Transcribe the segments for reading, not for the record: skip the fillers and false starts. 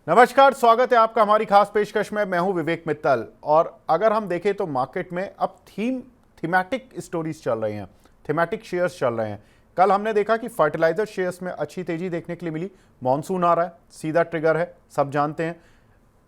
नमस्कार, स्वागत है आपका हमारी खास पेशकश में। मैं हूं विवेक मित्तल। और अगर हम देखें तो मार्केट में अब थीमैटिक स्टोरीज चल रही हैं, थीमैटिक शेयर्स चल रहे हैं। कल हमने देखा कि फर्टिलाइजर शेयर्स में अच्छी तेजी देखने के लिए मिली। मॉनसून आ रहा है, सीधा ट्रिगर है, सब जानते हैं।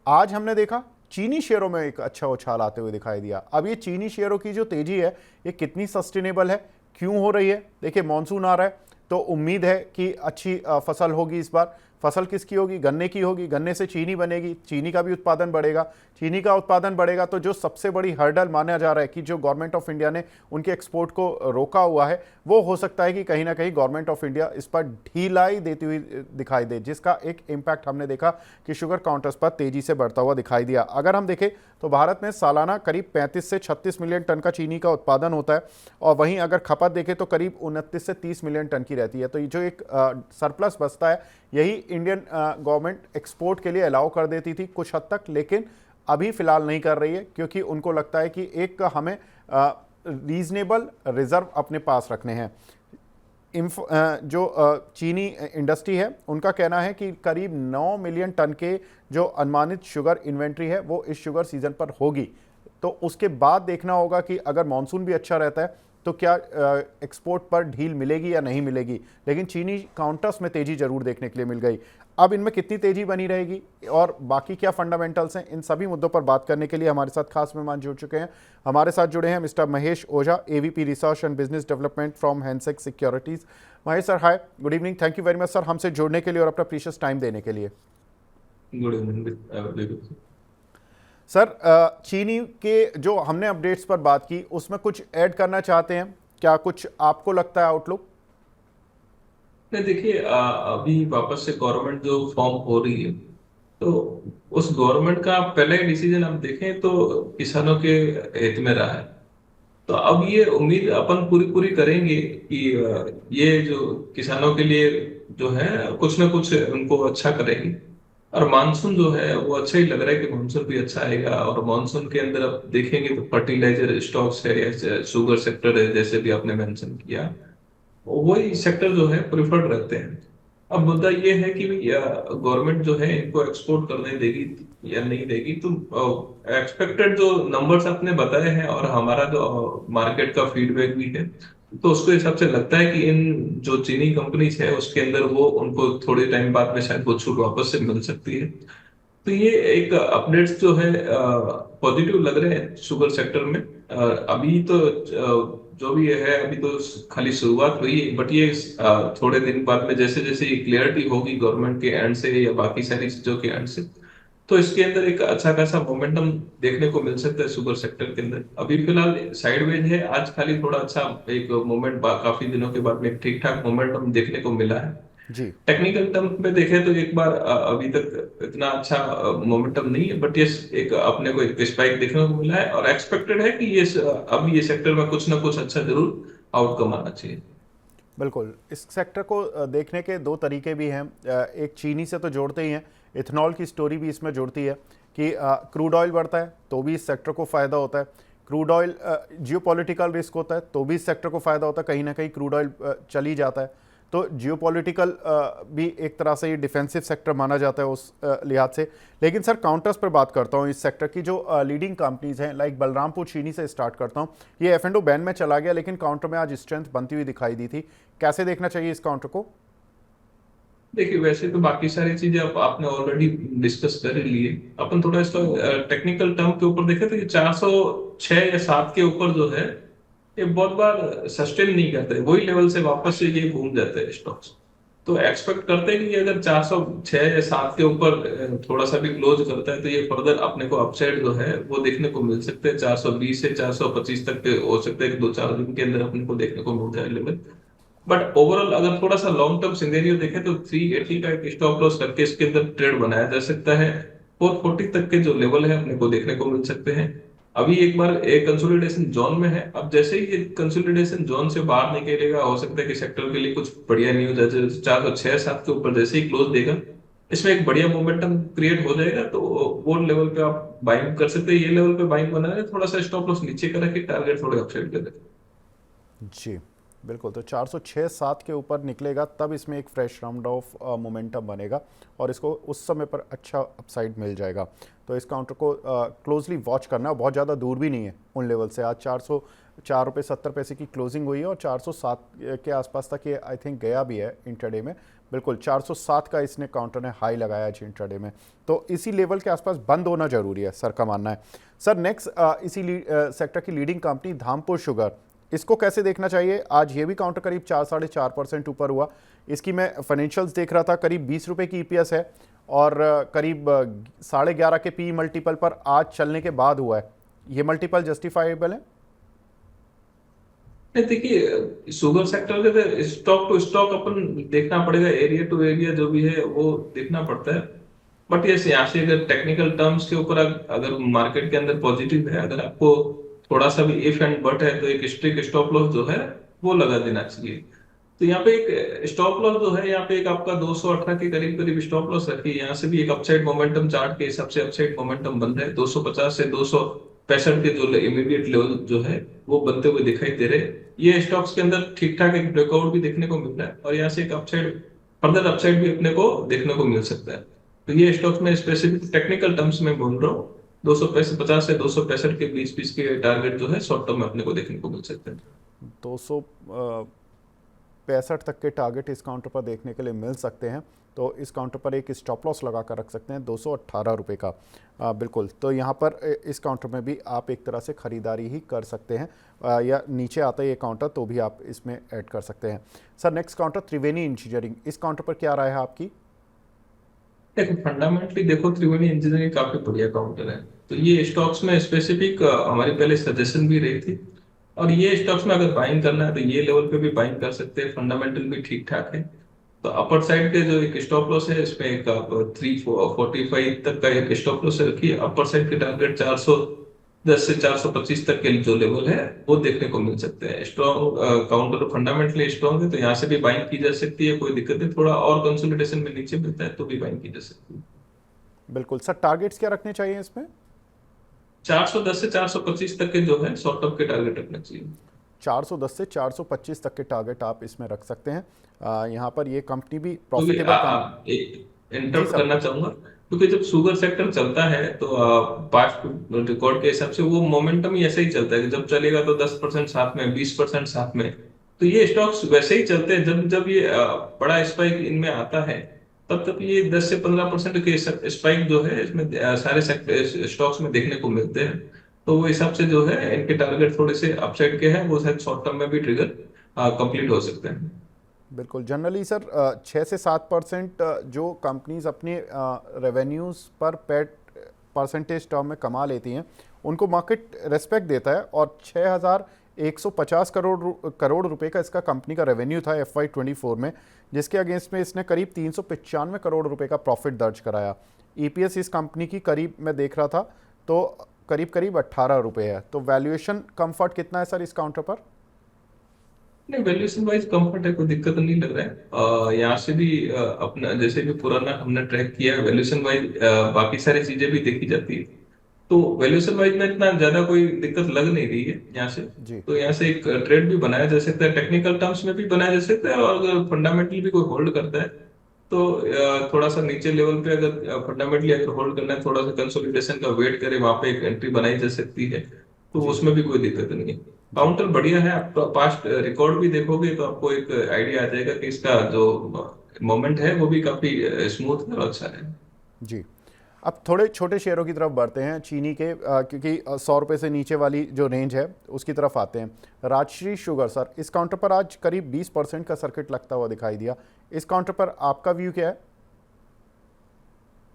आज हमने देखा चीनी शेयरों में एक अच्छा उछाल आते हुए दिखाई दिया। अब ये चीनी शेयरों की जो तेजी है ये कितनी सस्टेनेबल है, क्यों हो रही है? देखिए, मॉनसून आ रहा है तो उम्मीद है कि अच्छी फसल होगी इस बार। फसल किसकी होगी? गन्ने की होगी। गन्ने से चीनी बनेगी, चीनी का भी उत्पादन बढ़ेगा। चीनी का उत्पादन बढ़ेगा तो जो सबसे बड़ी हर्डल माना जा रहा है कि जो गवर्नमेंट ऑफ इंडिया ने उनके एक्सपोर्ट को रोका हुआ है, वो हो सकता है कि कहीं ना कहीं गवर्नमेंट ऑफ इंडिया इस पर ढिलाई देती हुई दिखाई दे, जिसका एक इम्पैक्ट हमने देखा कि शुगर काउंटर्स पर तेजी से बढ़ता हुआ दिखाई दिया। अगर हम देखें तो भारत में सालाना करीब 35 से 36 मिलियन टन का चीनी का उत्पादन होता है, और वहीं अगर खपत देखें तो करीब 29 से 30 मिलियन टन की रहती है। तो ये जो एक सरप्लस बचता है, यही इंडियन गवर्नमेंट एक्सपोर्ट के लिए अलाउ कर देती थी कुछ हद तक, लेकिन अभी फिलहाल नहीं कर रही है, क्योंकि उनको लगता है कि एक हमें रीजनेबल रिजर्व अपने पास रखने हैं। जो चीनी इंडस्ट्री है उनका कहना है कि करीब 9 मिलियन टन के जो अनुमानित शुगर इन्वेंट्री है वो इस शुगर सीजन पर होगी। तो उसके बाद देखना होगा कि अगर मानसून भी अच्छा रहता है तो क्या एक्सपोर्ट पर ढील मिलेगी या नहीं मिलेगी। लेकिन चीनी काउंटर्स में तेजी जरूर देखने के लिए मिल गई। अब इनमें कितनी तेजी बनी रहेगी और बाकी क्या फंडामेंटल्स हैं, इन सभी मुद्दों पर बात करने के लिए हमारे साथ खास मेहमान जुड़ चुके हैं। हमारे साथ जुड़े हैं mister Mahesh Ojha, AVP research and business development from Hansex securities. Mahesh sir, hi, good evening. Thank you very much sir हमसे जुड़ने के लिए और अपना प्रीशियस टाइम देने के लिए। Good evening. सर, चीनी के जो हमने अपडेट्स पर बात की उसमें कुछ ऐड करना चाहते हैं क्या? कुछ आपको लगता है आउटलुक? नहीं, देखिए, अभी वापस से गवर्नमेंट जो फॉर्म हो रही है, तो उस गवर्नमेंट का पहले डिसीजन हम देखें तो किसानों के हित में रहा है। तो अब ये उम्मीद अपन पूरी पूरी करेंगे कि ये जो किसानों के लिए जो है कुछ ना कुछ उनको अच्छा करेंगे। और मानसून जो है वो अच्छा ही लग रहा है कि मानसून भी अच्छा आएगा। और मानसून के अंदर अब देखेंगे तो फर्टिलाइजर स्टॉक्स है या शुगर सेक्टर है, जैसे भी आपने मेंशन किया, वही सेक्टर जो है प्रिफर्ड रहते हैं। अब मुद्दा ये है कि गवर्नमेंट जो है इनको एक्सपोर्ट करने देगी या नहीं देगी। तो एक्सपेक्टेड जो नंबर्स आपने बताए हैं और हमारा जो मार्केट का फीडबैक भी है, तो उसके हिसाब से लगता है कि इन जो चीनी कंपनीज है उसके अंदर वो उनको थोड़े टाइम बाद में शायद वो छूट वापस से मिल सकती है। तो ये एक अपडेट्स जो है पॉजिटिव लग रहे हैं शुगर सेक्टर में। अभी तो जो भी है अभी तो खाली शुरुआत हुई है, बट ये थोड़े दिन बाद में जैसे जैसे ये क्लियरिटी होगी गवर्नमेंट के एंड से या बाकी सारी चीजों के एंड से, तो इसके अंदर एक अच्छा खासा मोमेंटम देखने को मिल सकता है शुगर सेक्टर के अंदर। अभी फिलहाल साइडवेज है, आज खाली थोड़ा अच्छा एक मोमेंट काफी दिनों के बाद में ठीक ठाक मोमेंटम देखने को मिला है। जी, टेक्निकल टर्म में देखें तो एक बार अभी तक इतना अच्छा मोमेंटम नहीं है, बट ये एक अपने को एक स्पाइक देखने को मिला है और एक्सपेक्टेड है कि ये अब ये सेक्टर में कुछ ना कुछ अच्छा जरूर आउटकम आना चाहिए। बिल्कुल। इस सेक्टर को देखने के दो तरीके भी हैं। एक चीनी से तो जोड़ते ही हैं, इथेनॉल की स्टोरी भी इसमें जुड़ती है कि क्रूड ऑयल बढ़ता है तो भी इस सेक्टर को फ़ायदा होता है। क्रूड ऑयल जियोपॉलिटिकल रिस्क होता है तो भी इस सेक्टर को फ़ायदा होता है। कहीं ना कहीं क्रूड ऑयल चली जाता है तो जियोपॉलिटिकल भी एक तरह से ये डिफेंसिव सेक्टर माना जाता है उस लिहाज से। लेकिन सर, काउंटर्स पर बात करता हूँ इस सेक्टर की। जो लीडिंग कंपनीज हैं, लाइक बलरामपुर चीनी से स्टार्ट करता हूँ। ये एफ एंड ओ बैन में चला गया लेकिन काउंटर में आज स्ट्रेंथ बनती हुई दिखाई दी थी। कैसे देखना चाहिए इस काउंटर को? देखिए, वैसे तो बाकी सारी चीजें आपने ऑलरेडी डिस्कस कर ही ली है। अपन थोड़ा इसका टेक्निकल टर्म के ऊपर देखें तो ये 406 या 7 के ऊपर जो है ये बहुत बार सस्टेन नहीं करते, वही लेवल से वापस से ये घूम जाते हैं स्टॉक्स। तो एक्सपेक्ट करते हैं कि अगर 406 या 7 के ऊपर थोड़ा सा भी क्लोज करता है तो ये फर्दर अपने को अपसाइड जो है वो देखने को मिल सकते हैं। 420 से 425 तक के हो सकते हैं, 2-4 दिन के अंदर अपने को देखने को मिल जाए लेवल। बट ओवरऑल अगर थोड़ा सा लॉन्ग टर्म सिनेरियो देखें तो 380 का एक स्टॉप लॉस करके इसके अंदर ट्रेड बनाया जा सकता है। 440 तक के जो लेवल है अपने को देखने को मिल सकते हैं। अभी एक बार एक कंसोलिडेशन जोन में है, अब जैसे ही ये कंसोलिडेशन जोन से बाहर निकलेगा हो सकता है कि सेक्टर के लिए कुछ बढ़िया न्यूज है। जैसे 406-7 के ऊपर जैसे ही क्लोज देगा, इसमें एक बढ़िया मोमेंटम क्रिएट हो जाएगा, तो वो लेवल पे आप बाइंग कर सकते हैं। ये लेवल पे बाइंग बनाना है, थोड़ा सा स्टॉप लॉस नीचे का रखे, टारगेट थोड़े अपसाइड का रखें। जी, बिल्कुल, तो 406-7 के ऊपर निकलेगा तब इसमें एक फ्रेश राउंड ऑफ मोमेंटम बनेगा और इसको उस समय पर अच्छा अपसाइड मिल जाएगा। तो इस काउंटर को क्लोजली वॉच करना है, बहुत ज़्यादा दूर भी नहीं है उन लेवल से। आज 404 रुपये 70 पैसे की क्लोजिंग हुई है और 407 के आसपास तक ये आई थिंक गया भी है इंट्राडे में। बिल्कुल 407 का इसने काउंटर ने हाई लगाया है इंट्राडे में, तो इसी लेवल के आसपास बंद होना जरूरी है सर का मानना है। सर नेक्स्ट इसी सेक्टर की लीडिंग कंपनी धामपुर शुगर, इसको कैसे देखना चाहिए? आज ये भी काउंटर करीब 4-4.5% ऊपर हुआ। इसकी मैं फाइनेंशियल्स देख रहा था, करीब 20 रुपए की ईपीएस है और करीब 11.5 के पी मल्टीपल पर आज चलने के बाद हुआ है। ये मल्टीपल जस्टिफाइबल है? नहीं देखिए, शुगर सेक्टर के तो स्टॉक टू स्टॉक अपन देखना पड़ेगा, एरिया टू एरिया जो भी है वो देखना पड़ता है। बट ये यहाँ से अगर टेक्निकल टर्म्स के ऊपर अगर मार्केट के अंदर पॉजिटिव है, अगर आपको थोड़ा सा भी इफ एंड बट है, तो एक स्ट्रिक्ट स्टॉप लॉस जो है वो लगा देना चाहिए। तो यहाँ पे एक स्टॉप लॉस जो है, यहाँ पे एक आपका 218 के करीब करीब स्टॉप लॉस रखिए। यहाँ से भी एक अपसाइड मोमेंटम चार्ट के हिसाब से अपसाइड मोमेंटम बन रहा है। 250 से 265 के जो इमीडिएट लेवल जो है वो बनते हुए दिखाई दे रहे हैं। ये स्टॉक्स के अंदर ठीक ठाक एक ब्रेकआउट भी देखने को मिल रहा है और यहाँ से एक अपसाइड, फर्दर अपसाइड भी अपने को देखने को मिल सकता है। तो ये स्टॉक्स में स्पेसिफिक टेक्निकल टर्म्स में बोल रहा हूँ, 250 से 265 के बीच बीच के टारगेट जो है शॉर्ट टर्म में अपने को देखने को मिल सकते हैं। 265 तक के टारगेट इस काउंटर पर देखने के लिए मिल सकते हैं। तो इस काउंटर पर एक स्टॉप लॉस लगा कर रख सकते हैं 218 रुपये का। बिल्कुल, तो यहाँ पर इस काउंटर में भी आप एक तरह से ख़रीदारी ही कर सकते हैं, या नीचे आता है ये काउंटर तो भी आप इसमें ऐड कर सकते हैं। सर नेक्स्ट काउंटर त्रिवेणी इंजीनियरिंग, इस काउंटर पर क्या राय है आपकी? देखो फंडामेंटली देखो, त्रिवेणी इंजीनियरिंग काफी बढ़िया काउंटर है। तो ये स्टॉक्स में स्पेसिफिक हमारी पहले सजेशन भी रही थी, और ये स्टॉक्स में अगर बाइंग करना है तो ये लेवल पे भी बाइंग कर सकते हैं। फंडामेंटल भी ठीक ठाक है। तो अपर साइड के जो एक स्टॉप लॉस है, इसमें एक आप 345 तक का एक स्टॉप लॉस रखिए। अपर साइड के टारगेट 410 से 425 तक के जो लेवल है वो देखने को मिल सकते हैं। स्ट्रॉन्ग काउंटर फंडामेंटली स्ट्रॉन्ग है, तो यहाँ से भी बाइंग की जा सकती है, कोई दिक्कत नहीं। थोड़ा और कंसोलिडेशन में नीचे मिलता है तो भी बाइंग की जा सकती है। बिल्कुल सर, टारगेट्स क्या रखने चाहिए इसमें? 410 से 425 तक के जो है शॉर्ट टर्म के टारगेट रखना चाहिए। 410 से 425 तक के टारगेट आप इसमें रख सकते हैं। यहाँ पर ये कंपनी भी क्योंकि प्रॉफिटेबल एक जी इंटरप्ट सर। करना चाहूंगा, क्योंकि जब शुगर सेक्टर चलता है तो पास्ट रिकॉर्ड के हिसाब से वो मोमेंटम ही ऐसे ही चलता है कि जब चलेगा तो 10% साथ में, 20% साथ में। तो ये स्टॉक्स वैसे ही चलते हैं। जब जब ये बड़ा स्पाइक इनमें आता है, तब तब ये 10 से 15% के स्पाइक जो है इसमें सारे सेक्टर स्टॉक्स में देखने को मिलते हैं। तो वो हिसाब से जो है इनके टारगेट थोड़े से अपसाइड के हैं, वो शायद शॉर्ट टर्म में भी ट्रिगर कंप्लीट हो सकते हैं। बिल्कुल, जनरली सर 6 से 7% जो कंपनीज अपने रेवेन्यूज़ पर पेट परसेंटेज टर्म में कमा लेती हैं उनको मार्केट रेस्पेक्ट देता है। और 6,150 करोड़ रुपए का इसका कंपनी का रेवेन्यू था FY24 में, जिसके अगेंस्ट में इसने करीब 395 करोड़ रुपए का प्रॉफिट दर्ज कराया। ईपीएस इस कंपनी की करीब मैं देख रहा था तो करीब करीब 18 रुपये है। तो वैल्यूएशन कंफर्ट कितना है सर इस काउंटर पर? नहीं, वैल्यूएशन वाइज कंफर्ट है, कोई दिक्कत नहीं लग रहा है। यहाँ से भी अपना जैसे भी पुराना हमने ट्रैक किया है, वैल्यूएशन वाइज बाकी सारी चीजें भी देखी जाती है। तो वैल्यूएशन वाइज में इतना ज्यादा कोई दिक्कत लग नहीं रही है यहाँ से। जी तो यहाँ से एक ट्रेड भी बनाया जा सकता है, टेक्निकल टर्म्स में भी बनाया जा सकता है, और अगर फंडामेंटली भी कोई होल्ड करता है तो थोड़ा सा नीचे लेवल पे अगर फंडामेंटली अगर होल्ड करना है, थोड़ा सा कंसोलिडेशन का वेट करे, वहां पे एक एंट्री बनाई जा सकती है। तो जी उसमें भी कोई दिक्कत नहीं है। जी। काउंटर बढ़िया है। आप पास्ट रिकॉर्ड भी देखोगे तो आपको एक आइडिया आ जाएगा कि इसका जो मोमेंट है वो भी काफी स्मूथ है और अच्छा है। जी, अब थोड़े छोटे शेयरों की तरफ बढ़ते हैं चीनी के, क्योंकि 100 रुपये से नीचे वाली जो रेंज है उसकी तरफ आते हैं। राजश्री शुगर सर, इस काउंटर पर आज करीब 20% का सर्किट लगता हुआ दिखाई दिया। इस काउंटर पर आपका व्यू क्या है?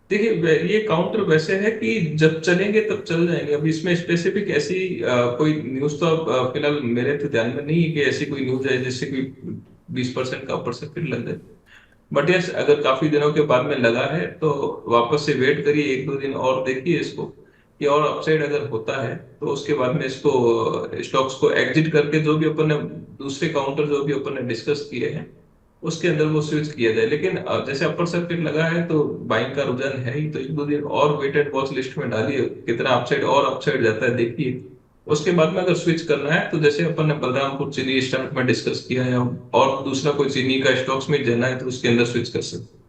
देखिए ये काउंटर वैसे है कि जब चलेंगे तब चल जाएंगे। अभी इसमें स्पेसिफिक ऐसी कोई न्यूज तो अब फिलहाल मेरे तो ध्यान में नहीं है कि ऐसी कोई न्यूज है जिससे कोई 20% का ऊपर से फिर लग जाए। बट यस, अगर काफी दिनों के बाद में लगा है तो वापस से वेट करिए, एक दो दिन और देखिए इसको कि और अपसाइड अगर होता है तो उसके बाद में इसको स्टॉक्स को एग्जिट करके जो भी अपन ने दूसरे काउंटर जो भी अपन ने डिस्कस किए हैं उसके अंदर वो स्विच किया जाए। लेकिन जैसे अपर सर्किट लगा है तो बाइंग का रुझान है ही, तो एक दो दिन और वेटेड वॉच लिस्ट में डालिए, कितना अपसाइड और अपसाइड जाता है देखिए। उसके बाद में अगर स्विच करना है तो जैसे अपन ने बलरामपुर चीनी स्टार्ट में डिस्कस किया है, और दूसरा कोई चीनी का स्टॉक्स में देना है तो उसके अंदर स्विच कर सकते हैं।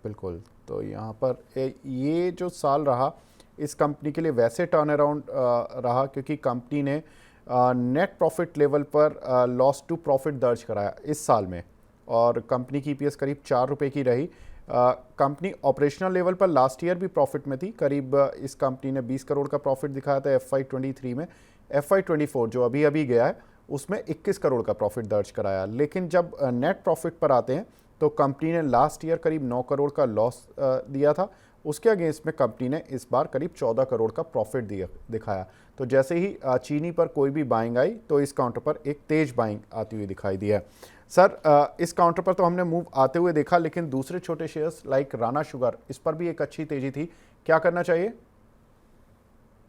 बिल्कुल। तो यहाँ पर ये जो साल रहा इस कंपनी के लिए वैसे टर्न अराउंड रहा, क्योंकि कंपनी ने नेट प्रॉफिट लेवल पर लॉस टू प्रॉफिट दर्ज कराया इस साल में, और कंपनी की ईपीएस करीब 4 रुपये की रही। कंपनी ऑपरेशनल लेवल पर लास्ट ईयर भी प्रॉफिट में थी, करीब इस कंपनी ने 20 करोड़ का प्रॉफिट दिखाया था FY23 में। FY24 जो अभी अभी गया है उसमें 21 करोड़ का प्रॉफिट दर्ज कराया। लेकिन जब नेट प्रॉफिट पर आते हैं तो कंपनी ने लास्ट ईयर करीब 9 करोड़ का लॉस दिया था, उसके अगेंस्ट में कंपनी ने इस बार करीब 14 करोड़ का प्रॉफिट दिखाया। तो जैसे ही चीनी पर कोई भी बाइंग आई तो इस काउंटर पर एक तेज बाइंग आती हुई दिखाई दी है। सर, इस काउंटर पर तो हमने मूव आते हुए देखा, लेकिन दूसरे छोटे शेयर्स लाइक राणा शुगर, इस पर भी एक अच्छी तेजी थी, क्या करना चाहिए?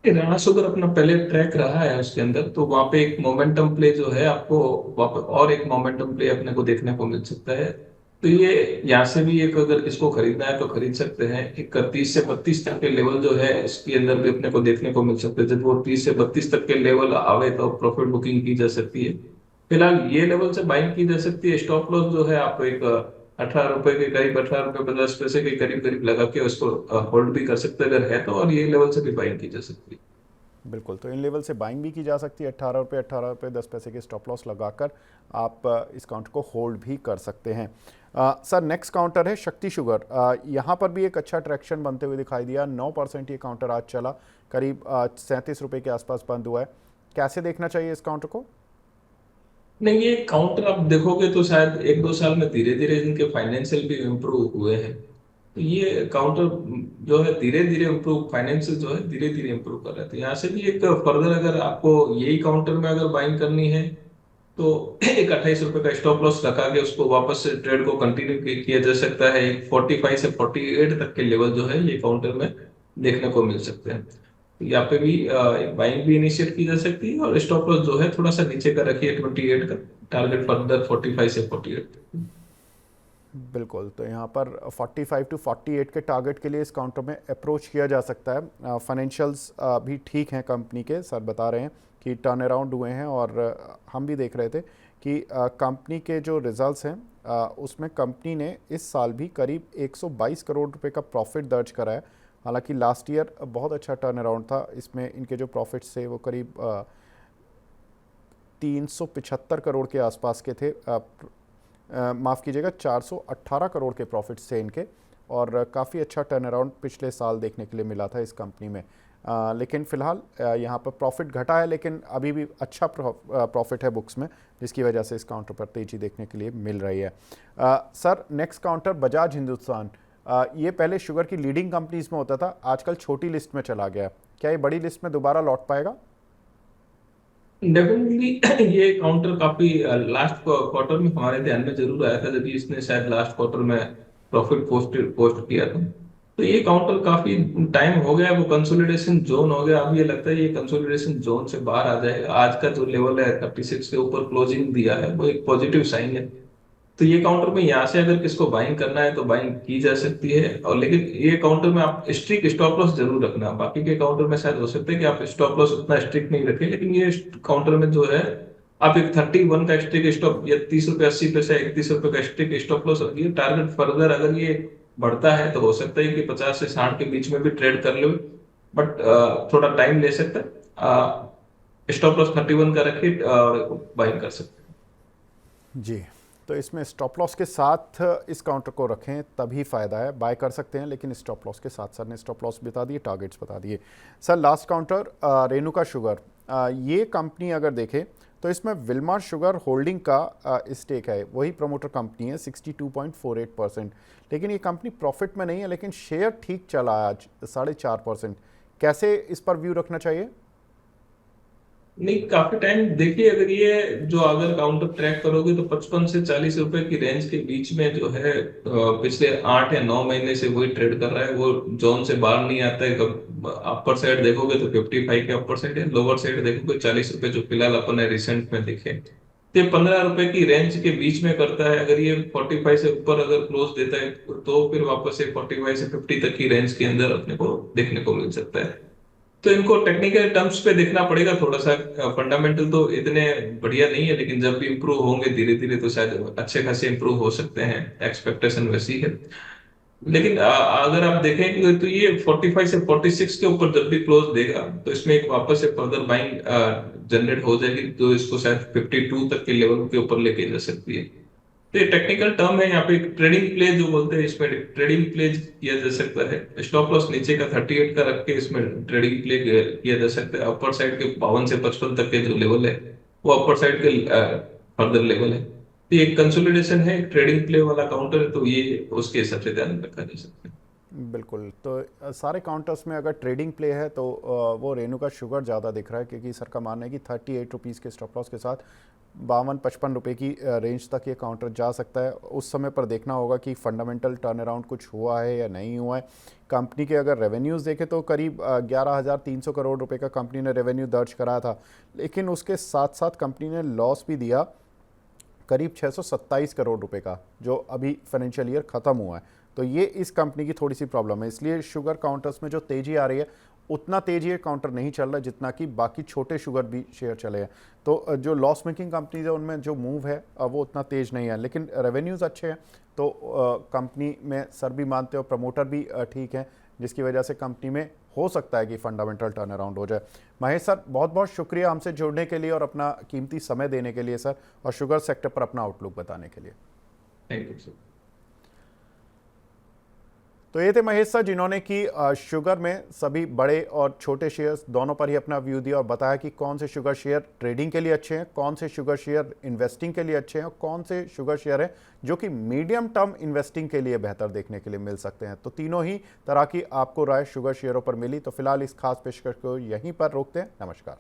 ये राणा शुगर अपना पहले ट्रैक रहा है उसके अंदर, तो वहां पे एक मोमेंटम प्ले जो है आपको वहां पे और एक मोमेंटम प्ले अपने को देखने को मिल सकता है। तो ये यहाँ से भी एक, अगर इसको खरीदना है तो खरीद सकते हैं। 31 से 32 तक के लेवल जो है इसके अंदर भी अपने को देखने को मिल सकते हैं। जब वो 30 से 32 तक के लेवल आवे तो प्रॉफिट बुकिंग की जा सकती है। फिलहाल ये लेवल से बाइंग की जा सकती है। स्टॉप लॉस जो है आप एक 18 रुपए के करीब, 18 रुपए 50 पैसे के करीब करीब लगा के उसको होल्ड भी कर सकते हैं अगर है तो, और ये लेवल से भी बाइंग की जा सकती है। बिल्कुल, तो इन लेवल से बाइंग भी की जा सकती है। 18 रुपये 10 पैसे के स्टॉप लॉस लगाकर आप इस काउंटर को होल्ड भी कर सकते हैं। सर, नेक्स्ट काउंटर है शक्ति शुगर। यहाँ पर भी एक अच्छा ट्रैक्शन बनते हुए दिखाई दिया। 9% ये काउंटर आज चला, करीब 37 रुपये के आसपास बंद हुआ है। कैसे देखना चाहिए इस काउंटर को? नहीं, ये काउंटर आप देखोगे तो शायद 1-2 साल में धीरे धीरे इनके फाइनेंशियल भी इम्प्रूव हुए हैं। तो ये काउंटर जो है धीरे धीरे इम्प्रूव, फाइनेंशियल जो है धीरे धीरे इम्प्रूव कर रहे थे। यहाँ से भी एक फर्दर अगर आपको यही काउंटर में अगर बाइंग करनी है तो एक 28 रुपए का स्टॉप लॉस लगा के उसको वापस से ट्रेड को कंटिन्यू किया जा सकता है। एक 45 से 48 तक के लेवल जो है ये काउंटर में देखने को मिल सकते हैं। यहाँ पे भी एक बाइंग भी इनिशिएट की जा सकती है, और स्टॉप लॉस जो है थोड़ा सा नीचे का रखिए 28 का, टारगेट फर्दर 45 से 48। बिल्कुल, तो यहाँ पर 45 टू 48 के टारगेट के लिए इस काउंटर में अप्रोच किया जा सकता है। फाइनेंशियल्स भी ठीक हैं कंपनी के, सर बता रहे हैं कि टर्न अराउंड हुए हैं, और हम भी देख रहे थे कि कंपनी के जो रिजल्ट्स हैं उसमें कंपनी ने इस साल भी करीब 122 करोड़ रुपए का प्रॉफिट दर्ज करा है। हालांकि लास्ट ईयर बहुत अच्छा टर्न अराउंड था, इसमें इनके जो प्रॉफिट्स थे वो करीब 375 करोड़ के आसपास के थे। माफ़ कीजिएगा, 418 करोड़ के प्रॉफिट्स थे इनके, और काफ़ी अच्छा टर्न अराउंड पिछले साल देखने के लिए मिला था इस कंपनी में। लेकिन फ़िलहाल यहाँ पर प्रॉफिट घटा है, लेकिन अभी भी अच्छा प्रॉफिट है बुक्स में, जिसकी वजह से इस काउंटर पर तेज़ी देखने के लिए मिल रही है। Sir, next counter Bajaj Hindustan. ये पहले शुगर की लीडिंग कंपनीज में होता था, आजकल छोटी लिस्ट में चला गया। क्या ये बड़ी लिस्ट में दोबारा लौट पाएगा? डेफिनेटली ये काउंटर काफी लास्ट क्वार्टर में हमारे ध्यान में जरूर आया था, जब इसने शायद लास्ट क्वार्टर में प्रॉफिट पोस्ट किया था। तो ये काउंटर काफी टाइम हो गया, वो कंसोलिडेशन जोन हो गया। अब ये लगता है ये कंसोलिडेशन जोन से बाहर आ जाएगा। आज का जो लेवल है 36 के ऊपर क्लोजिंग दिया है, वो एक पॉजिटिव साइन है। तो ये काउंटर में यहाँ से अगर किसको बाइंग करना है तो बाइंग की जा सकती है, और लेकिन ये काउंटर में आप स्ट्रिक्ट स्टॉप लॉस जरूर रखना। बाकी के काउंटर में शायद हो सकता है कि आप स्टॉप लॉस उतना स्ट्रिक्ट नहीं रखें, लेकिन ये काउंटर में जो है आप एक 31 का स्ट्रिक्ट स्टॉप, या 30 रुपये 80 पैसे 31 रुपये का स्ट्रिक्ट स्टॉप लॉस रखिए। टारगेट फर्दर अगर ये बढ़ता है तो हो सकता है कि 50 से 60 के बीच में भी ट्रेड कर लो, बट थोड़ा टाइम ले सकता है। स्टॉप लॉस 31 का रखिए और बाइंग कर सकते हैं। जी, तो इसमें स्टॉप लॉस के साथ इस काउंटर को रखें तभी फ़ायदा है। बाय कर सकते हैं लेकिन स्टॉप लॉस के साथ। सर ने स्टॉप लॉस बता दिए, टारगेट्स बता दिए। Sir, last counter Renuka sugar. ये कंपनी अगर देखें तो इसमें विल्मार शुगर होल्डिंग का स्टेक है, वही प्रमोटर कंपनी है 62.48%। लेकिन ये कंपनी प्रॉफिट में नहीं है, लेकिन शेयर ठीक चला आज 4.5%। कैसे इस पर व्यू रखना चाहिए? नहीं, काफी टाइम देखिए, अगर ये जो अगर काउंटर ट्रैक करोगे तो 55 से 40 रुपए की रेंज के बीच में जो है पिछले 8 या 9 महीने से वही ट्रेड कर रहा है। वो जोन से बाहर नहीं आता है। अपर साइड देखोगे तो 55 के अपर साइड है, लोअर साइड देखोगे 40 रुपए जो फिलहाल अपन ने रिसेंट में देखे। तो ये 15 रुपए की रेंज के बीच में करता है। अगर ये 45 से ऊपर अगर क्लोज देता है तो फिर वापस से 45 से 50 तक की रेंज के अंदर अपने को देखने को मिल सकता है। तो इनको टेक्निकल टर्म्स पे देखना पड़ेगा थोड़ा सा। फंडामेंटल तो इतने बढ़िया नहीं है, लेकिन जब भी इम्प्रूव होंगे धीरे धीरे तो शायद अच्छे खासे इम्प्रूव हो सकते हैं। एक्सपेक्टेशन वैसी है। लेकिन अगर आप देखेंगे तो ये 45 से 46 के ऊपर जब भी क्लोज देगा तो इसमें एक वापस से फर्दर बाइंग जनरेट हो जाएगी, तो इसको शायद 52 तक के लेवल के ऊपर लेके जा सकती है। तो ये टेक्निकल टर्म है, यहाँ पे ट्रेडिंग प्ले जो बोलते हैं, इसमें ट्रेडिंग प्ले किया जा सकता है। स्टॉप लॉस नीचे का 38 का रख के इसमें ट्रेडिंग प्ले किया जा सकता है। अपर साइड के 52 से 55 तक के जो लेवल है वो अपर साइड के फर्दर लेवल है। तो ये कंसोलिडेशन है, ट्रेडिंग प्ले वाला काउंटर है, तो ये उसके हिसाब से ध्यान रखा जा सकता है। बिल्कुल। तो सारे काउंटर्स में अगर ट्रेडिंग प्ले है तो वो रेणुका शुगर ज़्यादा दिख रहा है, क्योंकि सर का मानना है कि 38 रुपीज़ के स्टॉप लॉस के साथ 52-55 रुपये की रेंज तक ये काउंटर जा सकता है। उस समय पर देखना होगा कि फंडामेंटल टर्न अराउंड कुछ हुआ है या नहीं हुआ है। कंपनी के अगर रेवेन्यूज़ देखें तो करीब 11,300 करोड़ रुपए का कंपनी ने रेवेन्यू दर्ज कराया था, लेकिन उसके साथ साथ कंपनी ने लॉस भी दिया करीब 627 करोड़ रुपए का, जो अभी फाइनेंशियल ईयर ख़त्म हुआ है। तो ये इस कंपनी की थोड़ी सी प्रॉब्लम है, इसलिए शुगर काउंटर्स में जो तेज़ी आ रही है उतना तेज़ी ये काउंटर नहीं चल रहा है जितना कि बाकी छोटे शुगर भी शेयर चले हैं। तो जो लॉस मेकिंग कंपनीज है उनमें जो मूव है वो उतना तेज़ नहीं है, लेकिन रेवेन्यूज़ अच्छे हैं। तो कंपनी में सर भी मानते हो, प्रमोटर भी ठीक है, जिसकी वजह से कंपनी में हो सकता है कि फंडामेंटल टर्न अराउंड हो जाए। महेश सर, बहुत बहुत शुक्रिया हमसे जुड़ने के लिए और अपना कीमती समय देने के लिए सर, और शुगर सेक्टर पर अपना आउटलुक बताने के लिए। Thank you sir. तो ये थे महेश सर, जिन्होंने कि शुगर में सभी बड़े और छोटे शेयर्स दोनों पर ही अपना व्यू दिया और बताया कि कौन से शुगर शेयर ट्रेडिंग के लिए अच्छे हैं, कौन से शुगर शेयर इन्वेस्टिंग के लिए अच्छे हैं, और कौन से शुगर शेयर हैं जो कि मीडियम टर्म इन्वेस्टिंग के लिए बेहतर देखने के लिए मिल सकते हैं। तो तीनों ही तरह की आपको राय शुगर शेयरों पर मिली। तो फिलहाल इस खास पेशकश को यहीं पर रोकते हैं। नमस्कार।